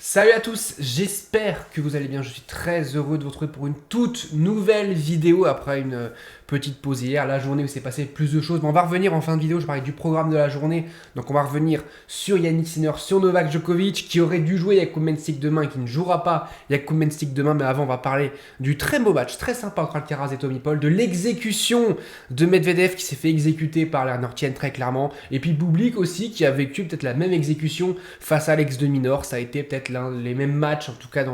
Salut à tous, j'espère que vous allez bien. Je suis très heureux de vous retrouver pour une toute nouvelle vidéo après une petite pause hier. La journée où il s'est passé plus de choses. Mais on va revenir en fin de vidéo, je parlais du programme de la journée. Donc on va revenir sur Yannick Sinner, sur Novak Djokovic qui aurait dû jouer Jakub Mensik demain et qui ne jouera pas Jakub Mensik demain. Mais avant, on va parler du très beau match, très sympa entre Alcaraz et Tommy Paul, de l'exécution de Medvedev qui s'est fait exécuter par Lerner-Tien très clairement. Et puis Bublik aussi qui a vécu peut-être la même exécution face à Alex de Minaur. Ça a été peut-être les mêmes matchs, en tout cas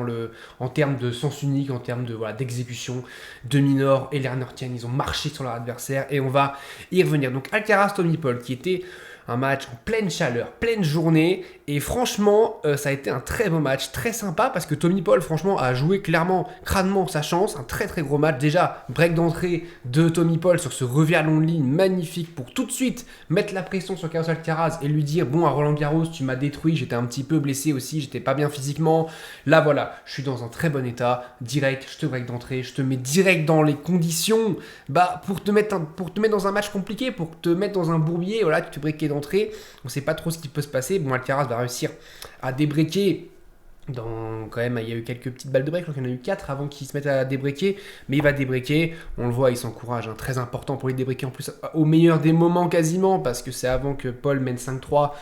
en termes de sens unique, en termes d'exécution. De Minaur et Lerner-Tien, ils ont marché sur leur adversaire et on va y revenir. Donc Alcaraz, Tommy Paul, qui était un match en pleine chaleur, pleine journée. Et franchement, ça a été un très beau match, très sympa parce que Tommy Paul, franchement, a joué clairement, crânement sa chance. Un très très gros match. Déjà, break d'entrée de Tommy Paul sur ce revers long de ligne magnifique pour tout de suite mettre la pression sur Carlos Alcaraz et lui dire bon, à Roland Garros, tu m'as détruit, j'étais un petit peu blessé aussi, j'étais pas bien physiquement. Là, voilà, je suis dans un très bon état. Direct, je te break d'entrée, je te mets direct dans les conditions pour te mettre dans un match compliqué, pour te mettre dans un bourbier. Voilà, tu te breakais d'entrée. On sait pas trop ce qui peut se passer. Bon, Alcaraz va réussir à débreaker. Quand même, il y a eu quelques petites balles de break, je crois qu'il y en a eu 4 avant qu'il se mette à débreaker, mais il va débreaker, on le voit, il s'encourage, très important pour lui de débreaker en plus au meilleur des moments quasiment, parce que c'est avant que Paul mène 5-3,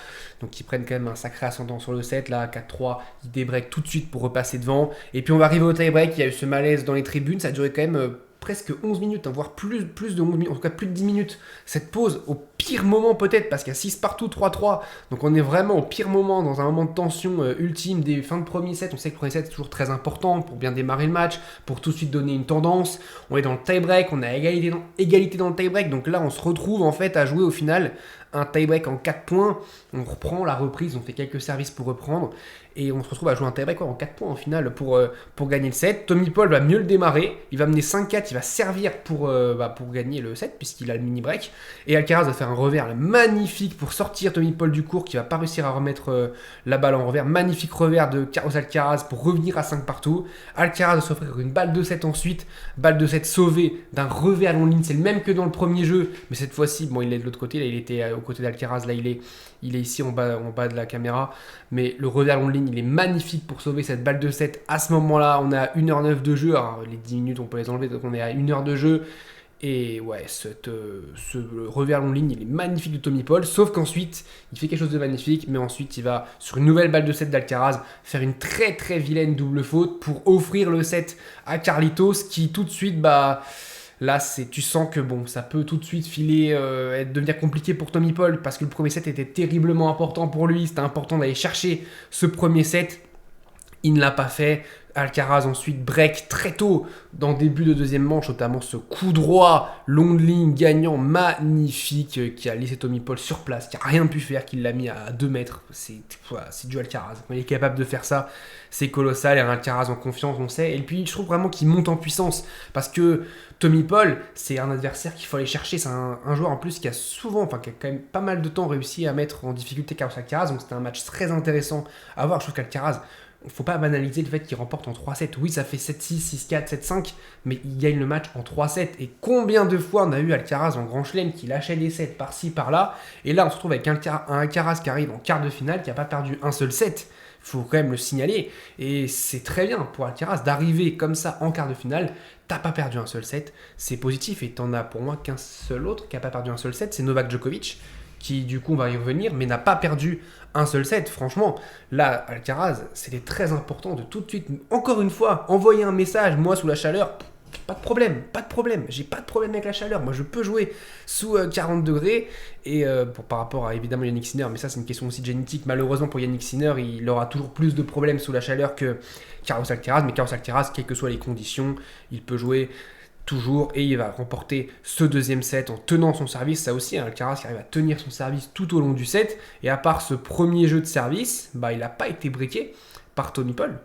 donc ils prennent quand même un sacré ascendant sur le set, là 4-3, il débreak tout de suite pour repasser devant, et puis on va arriver au tie-break, il y a eu ce malaise dans les tribunes, ça a duré quand même presque 11 minutes, voire plus de 11 minutes, en tout cas plus de 10 minutes. Cette pause, au pire moment peut-être, parce qu'il y a 6 partout, 3-3. Donc on est vraiment au pire moment, dans un moment de tension ultime des fins de premier set. On sait que le premier set est toujours très important pour bien démarrer le match, pour tout de suite donner une tendance. On est dans le tie-break, on a égalité dans le tie-break. Donc là, on se retrouve en fait à jouer au final un tie-break en 4 points. On reprend la reprise, on fait quelques services pour reprendre. Et on se retrouve à jouer un tie-break en 4 points en finale pour gagner le set. Tommy Paul va mieux le démarrer. Il va mener 5-4, il va servir pour gagner le set puisqu'il a le mini-break. Et Alcaraz va faire un revers magnifique pour sortir Tommy Paul du court qui va pas réussir à remettre la balle en revers. Magnifique revers de Carlos Alcaraz pour revenir à 5 partout. Alcaraz va s'offrir une balle de 7 ensuite. Balle de 7 sauvée d'un revers long ligne. C'est le même que dans le premier jeu. Mais cette fois-ci, bon, il est de l'autre côté. Là, il était aux côtés d'Alcaraz. Là, il est ici en bas de la caméra. Mais le revers long ligne, il est magnifique pour sauver cette balle de 7. À ce moment-là, on est à 1h09 de jeu. Alors, les 10 minutes, on peut les enlever. Donc, on est à 1 heure de jeu. Et ouais, ce revers long ligne, il est magnifique de Tommy Paul. Sauf qu'ensuite, il fait quelque chose de magnifique. Mais ensuite, il va, sur une nouvelle balle de 7 d'Alcaraz, faire une très très vilaine double faute pour offrir le set à Carlitos. Qui tout de suite, là, tu sens que bon, ça peut tout de suite devenir compliqué pour Tommy Paul parce que le premier set était terriblement important pour lui. C'était important d'aller chercher ce premier set. Il ne l'a pas fait. Alcaraz ensuite break très tôt dans le début de deuxième manche, notamment ce coup droit, long de ligne, gagnant, magnifique, qui a laissé Tommy Paul sur place, qui n'a rien pu faire, qui l'a mis à 2 mètres. C'est du Alcaraz. Quand il est capable de faire ça, c'est colossal. Et un Alcaraz en confiance, on sait. Et puis je trouve vraiment qu'il monte en puissance parce que Tommy Paul, c'est un adversaire qu'il faut aller chercher. C'est un joueur en plus qui a qui a quand même pas mal de temps réussi à mettre en difficulté Carlos Alcaraz. Donc c'était un match très intéressant à voir. Je trouve qu'Alcaraz, il ne faut pas banaliser le fait qu'il remporte en 3-7. Oui, ça fait 7-6, 6-4, 7-5, mais il gagne le match en 3-7. Et combien de fois on a eu Alcaraz en Grand Chelem qui lâchait des sets par-ci, par-là. Et là, on se retrouve avec un Alcaraz qui arrive en quart de finale, qui n'a pas perdu un seul set. Il faut quand même le signaler. Et c'est très bien pour Alcaraz d'arriver comme ça en quart de finale. T'as pas perdu un seul set. C'est positif. Et t'en as pour moi qu'un seul autre qui n'a pas perdu un seul set. C'est Novak Djokovic, qui du coup, on va y revenir, mais n'a pas perdu un seul set. Franchement, là, Alcaraz, c'était très important de tout de suite, encore une fois, envoyer un message. Moi, sous la chaleur, pas de problème. J'ai pas de problème avec la chaleur. Moi, je peux jouer sous 40 degrés. Et par rapport à, évidemment, Yannick Sinner, mais ça, c'est une question aussi de génétique. Malheureusement, pour Yannick Sinner, il aura toujours plus de problèmes sous la chaleur que Carlos Alcaraz. Mais Carlos Alcaraz, quelles que soient les conditions, il peut jouer toujours, et il va remporter ce deuxième set en tenant son service. Ça aussi, Alcaraz qui arrive à tenir son service tout au long du set, et à part ce premier jeu de service, il n'a pas été breaké par Tommy Paul.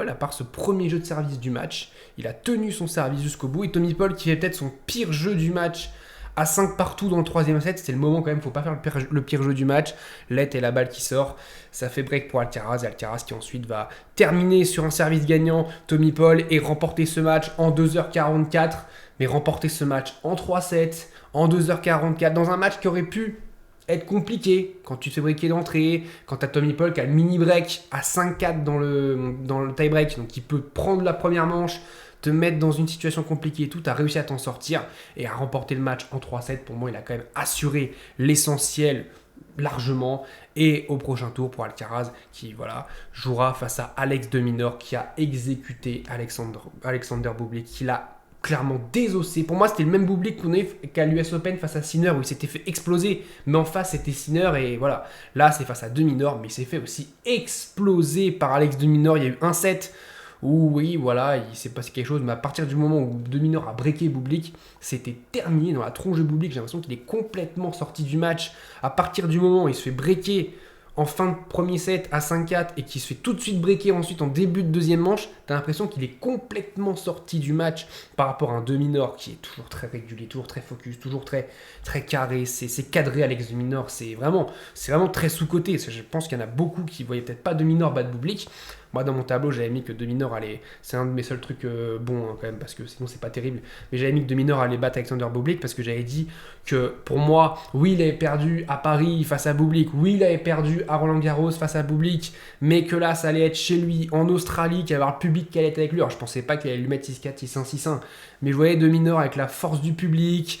À part ce premier jeu de service du match. Il a tenu son service jusqu'au bout, et Tommy Paul qui fait peut-être son pire jeu du match à 5 partout dans le troisième set. C'est le moment quand même, faut pas faire le pire jeu du match. Let et la balle qui sort, ça fait break pour Alcaraz. Et Alcaraz qui ensuite va terminer sur un service gagnant, Tommy Paul, et remporter ce match en 2h44. Mais remporter ce match en 3-7, en 2h44, dans un match qui aurait pu être compliqué quand tu te fais breaker d'entrée, quand tu as Tommy Paul qui a le mini break à 5-4 dans le tie break, donc il peut prendre la première manche, te mettre dans une situation compliquée et tout, tu as réussi à t'en sortir et à remporter le match en 3-7. Pour moi, il a quand même assuré l'essentiel largement. Et au prochain tour pour Alcaraz qui jouera face à Alex de Minaur qui a exécuté Alexander Bublik, qui l'a clairement désossé. Pour moi, c'était le même Bublik qu'on a eu qu'à l'US Open face à Sinner où il s'était fait exploser. Mais en face, c'était Sinner et voilà. Là, c'est face à de Minaur, mais il s'est fait aussi exploser par Alex de Minaur. Il y a eu un set où, oui, voilà, il s'est passé quelque chose. Mais à partir du moment où de Minaur a breaké Bublik, c'était terminé dans la tronche de Bublik. J'ai l'impression qu'il est complètement sorti du match. À partir du moment où il se fait breaker en fin de premier set à 5-4 et qui se fait tout de suite breaker ensuite en début de deuxième manche, t'as l'impression qu'il est complètement sorti du match par rapport à un de Minaur qui est toujours très régulier, toujours très focus, toujours très, très carré. C'est cadré Alex de Minaur, c'est vraiment très sous-coté. Je pense qu'il y en a beaucoup qui voyaient peut-être pas de Minaur battre Bublik. Moi, dans mon tableau, j'avais mis que de Minaur allait. C'est un de mes seuls trucs bons quand même, parce que sinon, c'est pas terrible. Mais j'avais mis que de Minaur allait battre Alexander Bublik parce que j'avais dit que pour moi, oui, il avait perdu à Paris face à Bublik, oui, il avait perdu à Roland-Garros face à Bublik, mais que là, ça allait être chez lui, en Australie, qu'il allait y avoir le public qui allait être avec lui. Alors, je pensais pas qu'il allait lui mettre 6-4, 6-1, 6-1, mais je voyais de Minaur avec la force du public.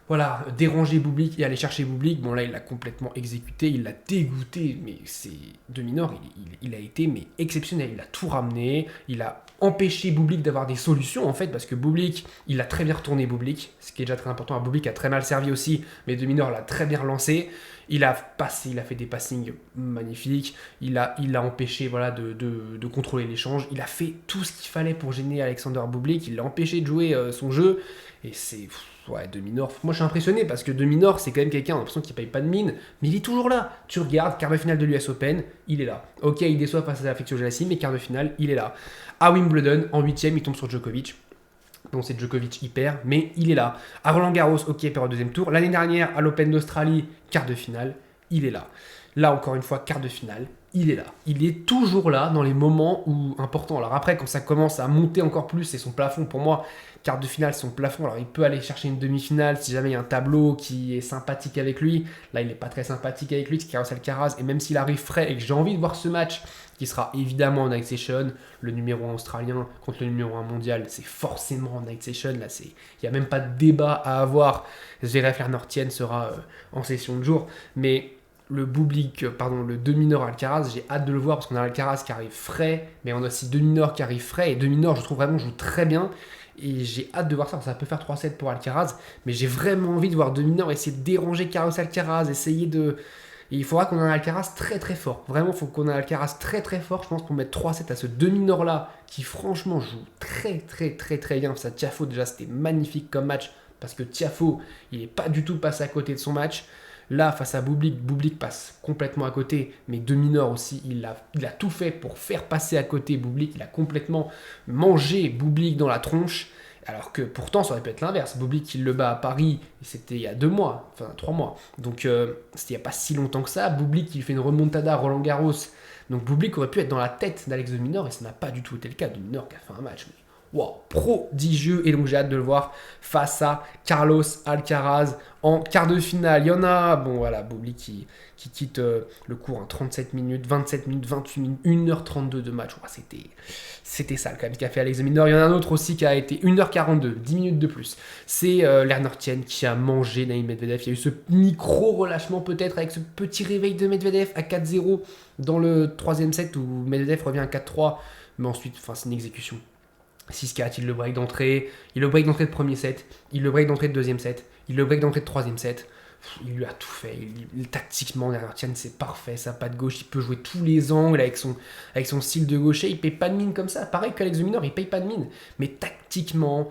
Voilà, déranger Bublik et aller chercher Bublik. Bon, là, il l'a complètement exécuté, il l'a dégoûté, mais c'est de Minaur, il a été exceptionnel. Il a tout ramené, il a empêché Bublik d'avoir des solutions, en fait, parce que Bublik, il a très bien retourné Bublik, ce qui est déjà très important. Bublik a très mal servi aussi, mais de Minaur l'a très bien relancé. Il a fait des passings magnifiques, il a empêché de contrôler l'échange, il a fait tout ce qu'il fallait pour gêner Alexander Bublik, il l'a empêché de jouer son jeu, et c'est... Ouais, de Minaur, moi je suis impressionné parce que de Minaur c'est quand même quelqu'un, on a l'impression qu'il paye pas de mine, mais il est toujours là. Tu regardes, quart de finale de l'US Open, il est là. Ok, il déçoit face à la Fixio Gelassim, mais quart de finale, il est là. À Wimbledon, en 8ème, il tombe sur Djokovic. Bon, c'est Djokovic hyper, mais il est là. À Roland Garros, ok, perd au deuxième tour. L'année dernière, à l'Open d'Australie, quart de finale, il est là. Là, encore une fois, quart de finale, il est là. Il est toujours là dans les moments importants. Alors après, quand ça commence à monter encore plus, c'est son plafond. Pour moi, quart de finale, c'est son plafond. Alors il peut aller chercher une demi-finale si jamais il y a un tableau qui est sympathique avec lui. Là, il n'est pas très sympathique avec lui, c'est Carlos Alcaraz. Et même s'il arrive frais et que j'ai envie de voir ce match, qui sera évidemment en night session, le numéro 1 australien contre le numéro 1 mondial, c'est forcément en night session. Là, il n'y a même pas de débat à avoir. Zverev Lernortienne sera en session de jour. Mais le de Minaur Alcaraz, j'ai hâte de le voir parce qu'on a Alcaraz qui arrive frais, mais on a aussi de Minaur qui arrive frais. Et de Minaur, je trouve vraiment, joue très bien. Et j'ai hâte de voir ça. Ça peut faire 3-7 pour Alcaraz, mais j'ai vraiment envie de voir de Minaur essayer de déranger Carlos Alcaraz, essayer de... Et il faudra qu'on ait un Alcaraz très très fort. Vraiment, il faut qu'on ait un Alcaraz très très fort. Je pense qu'on met 3-7 à ce de Minaur là, qui franchement joue très très très très bien. Ça, Tiafoe, déjà, c'était magnifique comme match, parce que Tiafoe, il n'est pas du tout passé à côté de son match. Là, face à Bublik, Bublik passe complètement à côté, mais de Minaur aussi, il a tout fait pour faire passer à côté Bublik. Il a complètement mangé Bublik dans la tronche, alors que pourtant, ça aurait pu être l'inverse. Bublik, il le bat à Paris, et c'était il y a 2 mois, enfin 3 mois. Donc, c'était il n'y a pas si longtemps que ça. Bublik, il fait une remontada à Roland Garros. Donc, Bublik aurait pu être dans la tête d'Alex de Minaur, et ça n'a pas du tout été le cas. De Minaur qui a fait un match, wow, prodigieux, et donc j'ai hâte de le voir face à Carlos Alcaraz en quart de finale. Il y en a, bon voilà, Bublik qui quitte le cours en 37 minutes, 27 minutes, 28 minutes, 1h32 de match. Wow, c'était sale quand même, qu'a fait Alex de Minaur. Il y en a un autre aussi qui a été 1h42, 10 minutes de plus. C'est Lernortienne qui a mangé Daniil Medvedev. Il y a eu ce micro-relâchement peut-être avec ce petit réveil de Medvedev à 4-0 dans le 3ème set où Medvedev revient à 4-3, mais ensuite, c'est une exécution. 6-4, il le break d'entrée, il le break d'entrée de premier set, il le break d'entrée de deuxième set, il le break d'entrée de troisième set. Il lui a tout fait. Tactiquement, Lernortienne, c'est parfait. Sa patte gauche, il peut jouer tous les angles avec son style de gaucher. Il paye pas de mine comme ça. Pareil qu'Alex de Minaur, il paye pas de mine. Mais tactiquement,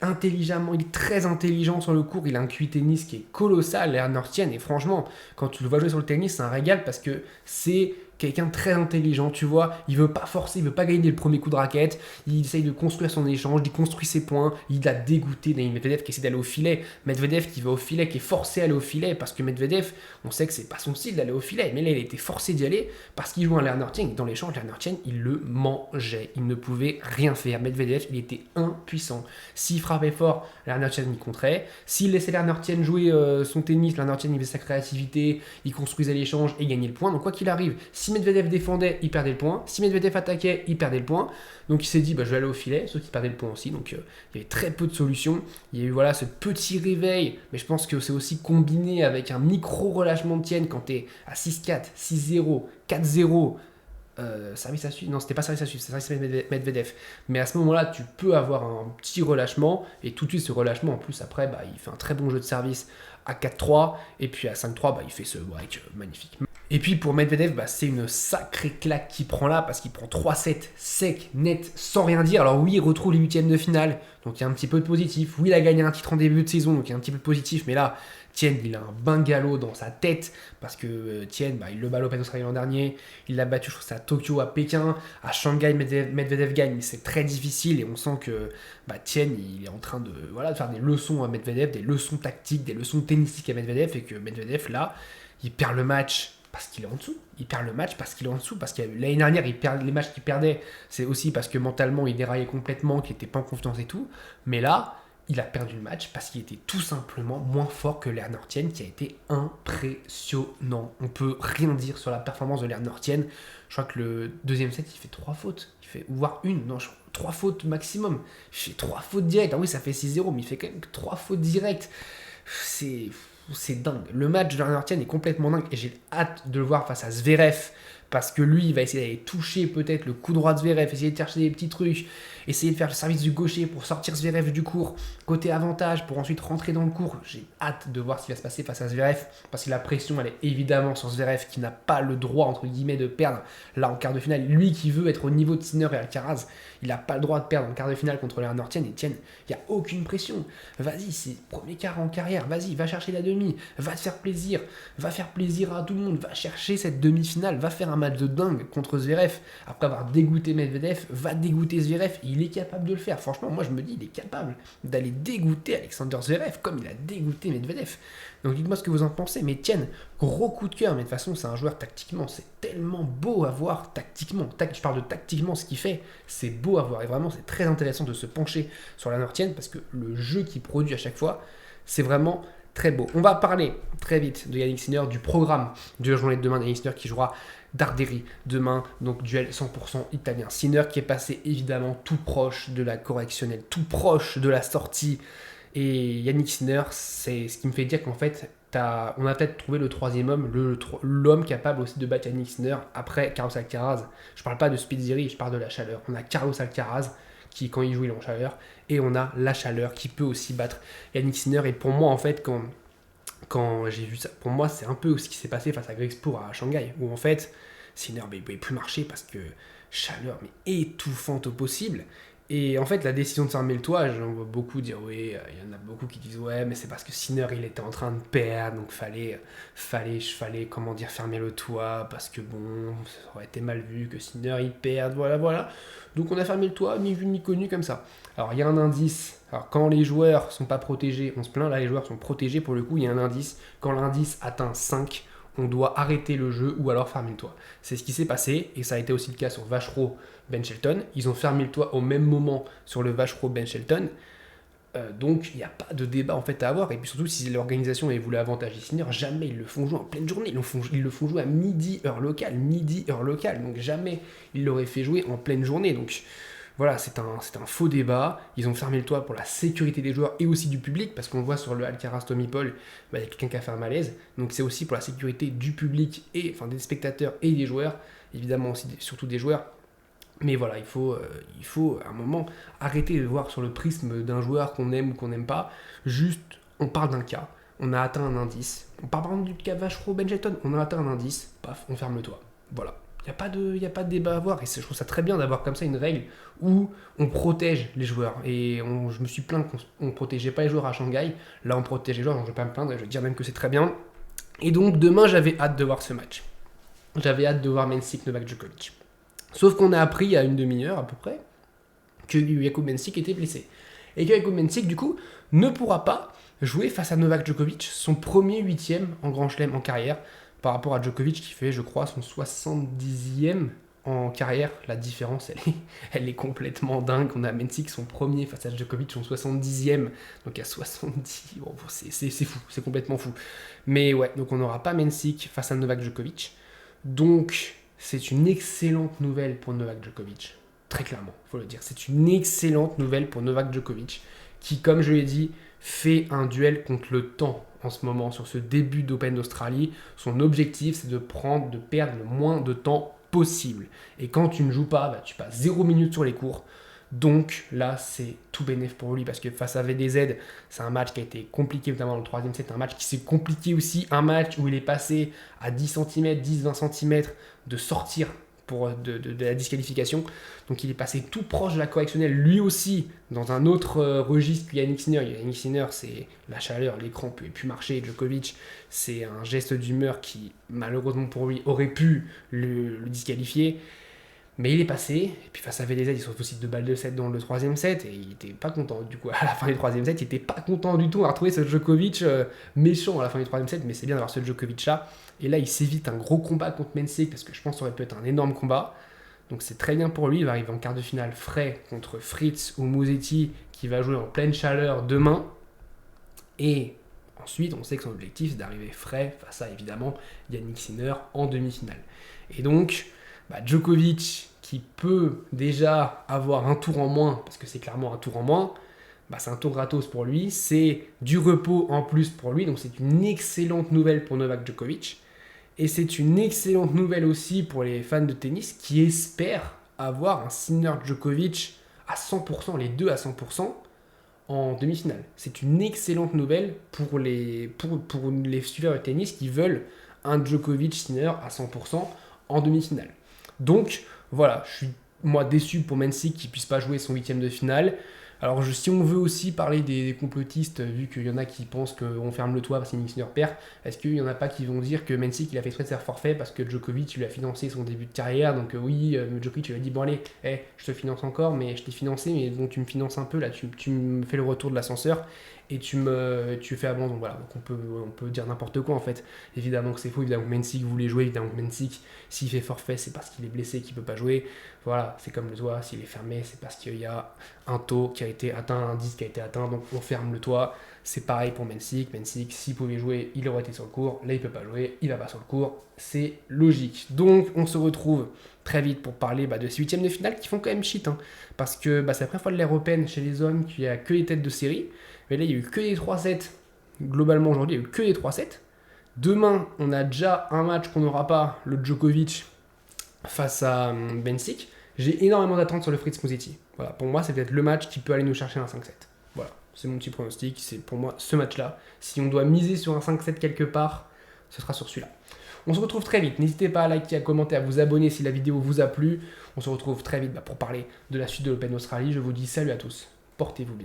intelligemment, il est très intelligent sur le court. Il a un QI tennis qui est colossal, Lernortienne. Et franchement, quand tu le vois jouer sur le tennis, c'est un régal parce que c'est quelqu'un de très intelligent, tu vois. Il veut pas forcer, il veut pas gagner le premier coup de raquette. Il essaye de construire son échange, il construit ses points. Il a dégoûté Daniil Medvedev qui essaie d'aller au filet. Medvedev qui va au filet, qui est forcé à aller au filet parce que Medvedev, on sait que c'est pas son style d'aller au filet. Mais là, il était forcé d'y aller parce qu'il joue un Lerner Tien. Dans l'échange, Lerner Tien, il le mangeait. Il ne pouvait rien faire. Medvedev, il était impuissant. S'il frappait fort, Lerner Tien y contrait. S'il laissait Lerner Tien jouer son tennis, Lerner Tien, il faisait sa créativité, il construisait l'échange et gagnait le point. Donc quoi qu'il arrive, si Medvedev défendait, il perdait le point. Si Medvedev attaquait, il perdait le point. Donc il s'est dit, je vais aller au filet, sauf qu'il perdait le point aussi. Donc il y avait très peu de solutions. Il y a eu ce petit réveil, mais je pense que c'est aussi combiné avec un micro-relâchement de Tienne quand tu es à 6-4, 6-0, 4-0. Service à suivre, non, c'était pas service à suivre, c'est service à Medvedev. Mais à ce moment-là, tu peux avoir un petit relâchement, et tout de suite, ce relâchement, en plus, après, il fait un très bon jeu de service à 4-3, et puis à 5-3, il fait ce break magnifique. Et puis pour Medvedev, c'est une sacrée claque qu'il prend là, parce qu'il prend 3-7 sec, net, sans rien dire. Alors oui, il retrouve les huitièmes de finale, donc il y a un petit peu de positif. Oui, il a gagné un titre en début de saison, donc il y a un petit peu de positif, mais là, Tien, il a un bungalow dans sa tête, parce que Tien, il le bat à l'Open Australia l'an dernier, il l'a battu, je crois que c'est à Tokyo, à Pékin, à Shanghai, Medvedev gagne, mais c'est très difficile, et on sent que Tien, il est en train de faire des leçons à Medvedev, des leçons tactiques, des leçons tennistiques à Medvedev, et que Medvedev, là, il perd le match parce qu'il est en dessous. Il perd le match parce qu'il est en dessous. Parce que l'année dernière, il perd les matchs qu'il perdait. C'est aussi parce que mentalement, il déraillait complètement, qu'il n'était pas en confiance et tout. Mais là, il a perdu le match parce qu'il était tout simplement moins fort que Lerner Tien, qui a été impressionnant. On peut rien dire sur la performance de Lerner Tien. Je crois que le deuxième set, il fait 3 fautes. Voire une. Non, 3 fautes maximum. Il fait 3 fautes directes. Ah oui, ça fait 6-0, mais il fait quand même 3 fautes directes. C'est dingue. Le match de Lerner Tien est complètement dingue et j'ai hâte de le voir face à Zverev parce que lui, il va essayer d'aller toucher peut-être le coup droit de Zverev, essayer de chercher des petits trucs, essayer de faire le service du gaucher pour sortir Zverev du court, côté avantage pour ensuite rentrer dans le court. J'ai hâte de voir ce qui va se passer face à Zverev parce que la pression, elle est évidemment sur Zverev qui n'a pas le droit, entre guillemets, de perdre là en quart de finale. Lui qui veut être au niveau de Sinner et Alcaraz, il n'a pas le droit de perdre en quart de finale contre Lerner Tien et Tien, il n'y a aucune pression. Vas-y, c'est premier quart en carrière, vas-y, va chercher la demi, va te faire plaisir, va faire plaisir à tout le monde, va chercher cette demi-finale, va faire un match de dingue contre Zverev, après avoir dégoûté Medvedev, va dégoûter Zverev, il est capable de le faire. Franchement, moi je me dis, il est capable d'aller dégoûter Alexander Zverev comme il a dégoûté Medvedev. Donc dites-moi ce que vous en pensez, mais Tien, gros coup de cœur, mais de toute façon c'est un joueur tactiquement, c'est tellement beau à voir tactiquement. Je parle de tactiquement, ce qu'il fait, c'est beau à voir, et vraiment c'est très intéressant de se pencher sur Lerner Tien, parce que le jeu qu'il produit à chaque fois, c'est vraiment très beau. On va parler très vite de Jannik Sinner, du programme de la journée de demain. Jannik Sinner qui jouera Darderi demain, donc duel 100% italien. Sinner qui est passé évidemment tout proche de la correctionnelle, tout proche de la sortie. Et Jannik Sinner, c'est ce qui me fait dire qu'en fait, on a peut-être trouvé le troisième homme, l'homme capable aussi de battre Jannik Sinner après Carlos Alcaraz. Je parle pas de Speediri, je parle de la chaleur. On a Carlos Alcaraz qui, quand il joue, il est en chaleur, et on a la chaleur qui peut aussi battre Jannik Sinner. Et pour moi, en fait, quand j'ai vu ça, pour moi, c'est un peu ce qui s'est passé face à Greg Spoor à Shanghai, où en fait, Sinner ne pouvait plus marcher parce que chaleur, mais étouffante au possible. Et en fait, la décision de fermer le toit, j'en vois beaucoup dire oui, il y en a beaucoup qui disent ouais, mais c'est parce que Sinner il était en train de perdre, donc fallait comment dire, fermer le toit, parce que bon, ça aurait été mal vu que Sinner il perde, voilà. Donc on a fermé le toit, ni vu ni connu comme ça. Alors il y a un indice, alors quand les joueurs sont pas protégés, on se plaint, là les joueurs sont protégés pour le coup, il y a un indice, quand l'indice atteint 5, on doit arrêter le jeu ou alors fermer le toit. C'est ce qui s'est passé, et ça a été aussi le cas sur Vachereau, Ben Shelton. Ils ont fermé le toit au même moment sur le Vachereau, Ben Shelton. Donc il n'y a pas de débat en fait à avoir. Et puis surtout, si l'organisation avait voulu avantager Sinner, jamais ils le font jouer en pleine journée. Ils le font jouer à midi heure locale. Donc jamais ils l'auraient fait jouer en pleine journée. Donc voilà, c'est un faux débat. Ils ont fermé le toit pour la sécurité des joueurs et aussi du public, parce qu'on voit sur le Alcaraz Tommy Paul, il y a quelqu'un qui a fait un malaise. Donc c'est aussi pour la sécurité du public, et enfin des spectateurs et des joueurs, évidemment aussi surtout des joueurs. Mais voilà, il faut à un moment arrêter de voir sur le prisme d'un joueur qu'on aime ou qu'on n'aime pas. Juste, on parle d'un cas, on a atteint un indice. On parle par exemple du cas Vachereau, Ben Shelton, on a atteint un indice, paf, on ferme le toit. Voilà. Il n'y a pas de débat à avoir, et je trouve ça très bien d'avoir comme ça une règle où on protège les joueurs. Et je me suis plaint qu'on ne protégeait pas les joueurs à Shanghai. Là, on protège les joueurs, donc je ne vais pas me plaindre, je vais dire même que c'est très bien. Et donc, demain, j'avais hâte de voir ce match. j'avais hâte de voir Mensik Novak Djokovic. Sauf qu'on a appris il y a une demi-heure à peu près que Jakub Mensik était blessé. Et que Jakub Mensik, du coup, ne pourra pas jouer face à Novak Djokovic, son premier 8e en Grand Chelem en carrière, par rapport à Djokovic qui fait, je crois, son 70e en carrière. La différence, elle est complètement dingue. On a Mensik, son premier face à Djokovic, son 70e. Donc à 70, bon, c'est fou, c'est complètement fou. Mais ouais, donc on n'aura pas Mensik face à Novak Djokovic. Donc c'est une excellente nouvelle pour Novak Djokovic. Très clairement, il faut le dire. C'est une excellente nouvelle pour Novak Djokovic, qui, comme je l'ai dit, fait un duel contre le temps en ce moment, sur ce début d'Open d'Australie. Son objectif, c'est de perdre le moins de temps possible. Et quand tu ne joues pas, bah, tu passes 0 minutes sur les cours. Donc là, c'est tout bénéf pour lui, parce que face à VDZ, c'est un match qui a été compliqué, notamment dans le 3e set, un match qui s'est compliqué aussi, un match où il est passé à 10 cm, 10-20 cm de sortir de la disqualification. Donc il est passé tout proche de la correctionnelle, lui aussi, dans un autre registre que Yannick Sinner. Yannick Sinner, c'est la chaleur, l'écran ne pouvait plus marcher. Djokovic, c'est un geste d'humeur qui, malheureusement pour lui, aurait pu le disqualifier. Mais il est passé, et puis face à VDZ, il sauve aussi 2 balles de 7 dans le 3e set, et il était pas content. Du coup, à la fin du 3e set, il était pas content du tout. On a retrouvé ce Djokovic méchant à la fin du 3e set, mais c'est bien d'avoir ce Djokovic-là. Et là, il s'évite un gros combat contre Mensik, parce que je pense que ça aurait pu être un énorme combat. Donc c'est très bien pour lui, il va arriver en quart de finale frais contre Fritz ou Musetti, qui va jouer en pleine chaleur demain. Et ensuite, on sait que son objectif, c'est d'arriver frais face à, évidemment, Yannick Sinner en demi-finale. Et donc, Djokovic, qui peut déjà avoir un tour en moins, parce que c'est clairement un tour en moins, c'est un tour gratos pour lui, c'est du repos en plus pour lui, donc c'est une excellente nouvelle pour Novak Djokovic. Et c'est une excellente nouvelle aussi pour les fans de tennis qui espèrent avoir un Sinner Djokovic à 100%, les deux à 100%, en demi-finale. C'est une excellente nouvelle pour les suiveurs de tennis qui veulent un Djokovic-Sinner à 100% en demi-finale. Donc voilà, je suis moi déçu pour Mensik qui ne puisse pas jouer son 8e de finale. Alors si on veut aussi parler des complotistes, vu qu'il y en a qui pensent qu'on ferme le toit parce que Yannick Sinner perd, est-ce qu'il n'y en a pas qui vont dire que Mensik il a fait exprès de faire forfait parce que Djokovic lui a financé son début de carrière, donc oui, Djokovic lui a dit bon allez, je te finance encore, mais je t'ai financé, mais donc tu me finances un peu, là tu me fais le retour de l'ascenseur et tu fais abandon. Donc voilà, donc on peut dire n'importe quoi en fait. Évidemment que c'est faux, évidemment que Mensik voulait jouer, évidemment que Mensik, s'il fait forfait, c'est parce qu'il est blessé, qu'il ne peut pas jouer. Voilà, c'est comme le toit, s'il est fermé, c'est parce qu'il y a un taux qui a été atteint, un disque qui a été atteint, donc on ferme le toit. C'est pareil pour Mensik. Mensik, s'il pouvait jouer, il aurait été sur le court. Là, il ne peut pas jouer, il va pas sur le court. C'est logique. Donc, on se retrouve très vite pour parler de ces 8e de finale qui font quand même shit. Parce que c'est la première fois de l'ère européenne chez les hommes qu'il n'y a que les têtes de série. Mais là, il n'y a eu que les 3 sets. Globalement, aujourd'hui, il n'y a eu que les 3 sets. Demain, on a déjà un match qu'on n'aura pas, le Djokovic face à Mensik. J'ai énormément d'attentes sur le Fritz Musetti. Voilà, pour moi, c'est peut-être le match qui peut aller nous chercher un 5-7. Voilà, c'est mon petit pronostic. C'est pour moi ce match-là. Si on doit miser sur un 5-7 quelque part, ce sera sur celui-là. On se retrouve très vite. N'hésitez pas à liker, à commenter, à vous abonner si la vidéo vous a plu. On se retrouve très vite pour parler de la suite de l'Open d'Australie. Je vous dis salut à tous. Portez-vous bien.